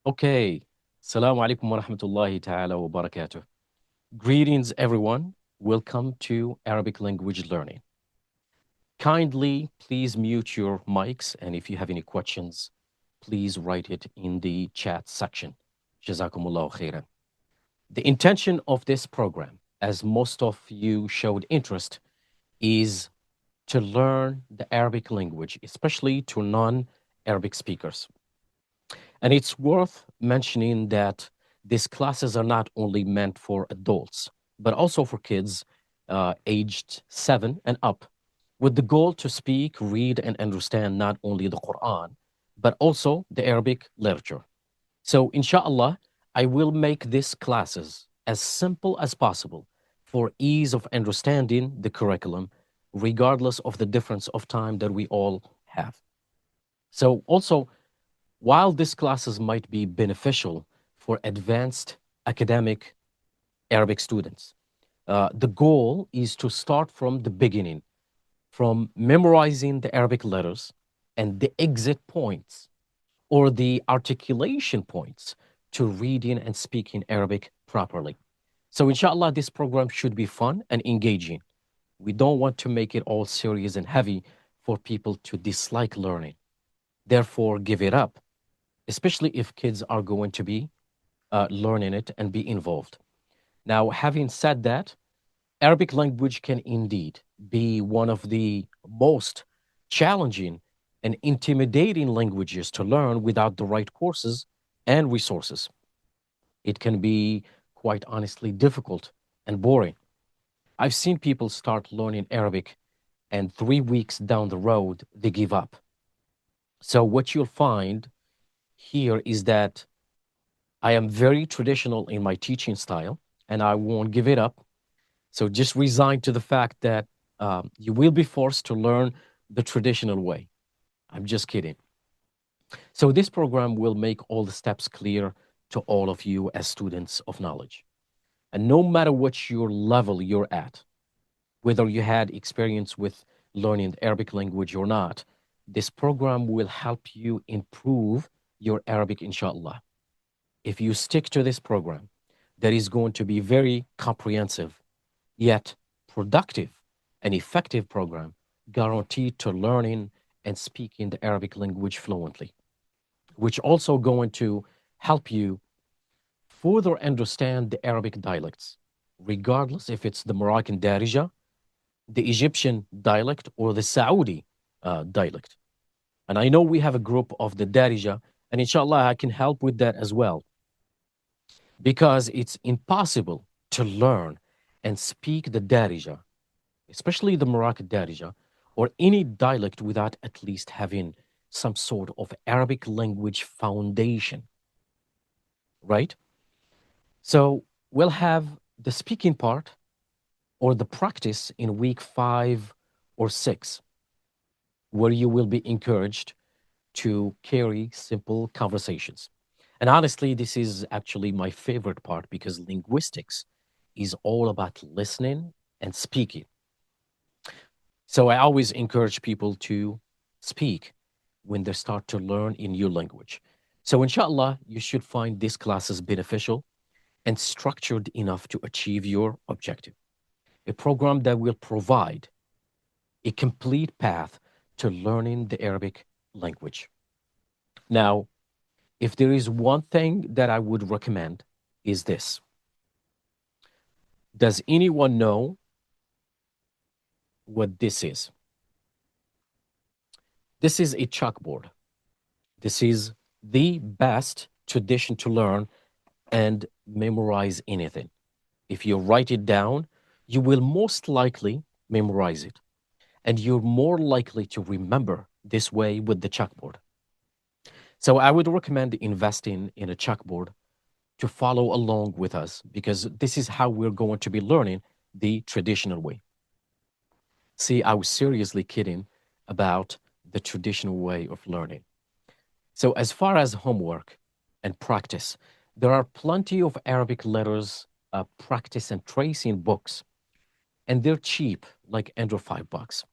Okay. Assalamu alaikum wa rahmatullahi ta'ala wa barakatuh. Greetings, everyone. Welcome to Arabic language learning. Kindly, please mute your mics, and if you have any questions, please write it in the chat section. Jazakumullahu khairan. The intention of this program, as most of you showed interest, is to learn the Arabic language, especially to non Arabic speakers. And it's worth mentioning that these classes are not only meant for adults, but also for kids aged 7 and up, with the goal to speak, read, and understand not only the Quran, but also the Arabic literature. So, inshallah, I will make these classes as simple as possible for ease of understanding the curriculum, regardless of the difference of time that we all have. So, also, while these classes might be beneficial for advanced academic Arabic students, the goal is to start from the beginning, from memorizing the Arabic letters and the exit points or the articulation points to reading and speaking Arabic properly. So, inshallah, this program should be fun and engaging. We don't want to make it all serious and heavy for people to dislike learning. Therefore, give it up, especially if kids are going to be learning it and be involved. Now, having said that, Arabic language can indeed be one of the most challenging and intimidating languages to learn without the right courses and resources. It can be, quite honestly, difficult and boring. I've seen people start learning Arabic, and 3 weeks down the road, they give up. So, what you'll find here is that I am very traditional in my teaching style, and I won't give it up. So just resign to the fact that you will be forced to learn the traditional way. I'm just kidding. So this program will make all the steps clear to all of you as students of knowledge. And no matter what your level you're at, whether you had experience with learning the Arabic language or not, this program will help you improve your Arabic, inshallah. If you stick to this program, that is going to be very comprehensive, yet productive and effective program guaranteed to learning and speaking the Arabic language fluently, which also going to help you further understand the Arabic dialects, regardless if it's the Moroccan Darija, the Egyptian dialect, or the Saudi dialect. And I know we have a group of the Darija, and inshallah, I can help with that as well, because it's impossible to learn and speak the Darija, especially the Moroccan Darija, or any dialect without at least having some sort of Arabic language foundation, right? So we'll have the speaking part or the practice in week 5 or 6, where you will be encouraged to carry simple conversations. And honestly, this is actually my favorite part because linguistics is all about listening and speaking. So I always encourage people to speak when they start to learn a new language. So inshallah, you should find these classes beneficial and structured enough to achieve your objective. A program that will provide a complete path to learning the Arabic language. Now, if there is one thing that I would recommend is this. Does anyone know what this is? This is a chalkboard. This is the best tradition to learn and memorize anything. If you write it down, you will most likely memorize it. And you're more likely to remember this way with the chalkboard. So I would recommend investing in a chalkboard to follow along with us because this is how we're going to be learning the traditional way. See, I was seriously kidding about the traditional way of learning. So, as far as homework and practice, there are plenty of Arabic letters, practice and tracing books, and they're cheap, like under $5.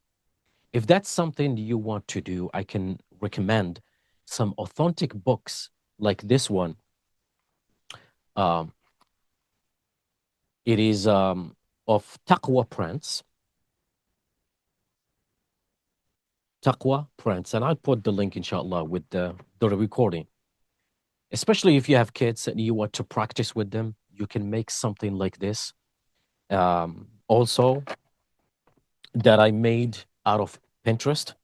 If that's something you want to do, I can recommend some authentic books like this one. Um, it is of Taqwa prints. Taqwa prints, and I'll put the link, inshallah, with the recording. Especially if you have kids and you want to practice with them, you can make something like this. Also, that I made out of Pinterest.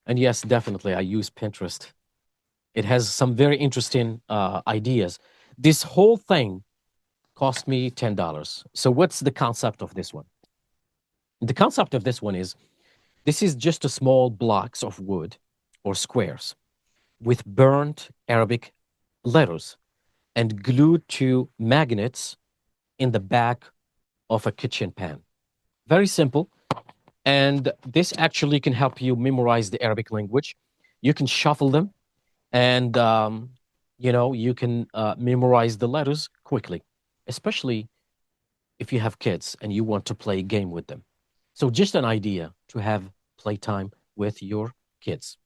And yes, definitely, I use Pinterest. It has some very interesting ideas. This whole thing cost me $10. So, what's the concept of this one? The concept of this one is this is just a small blocks of wood or squares with burnt Arabic letters and glued to magnets in the back of a kitchen pan. Very simple. And this actually can help you memorize the Arabic language. You can shuffle them and, you can memorize the letters quickly, especially if you have kids and you want to play a game with them. So just an idea to have playtime with your kids.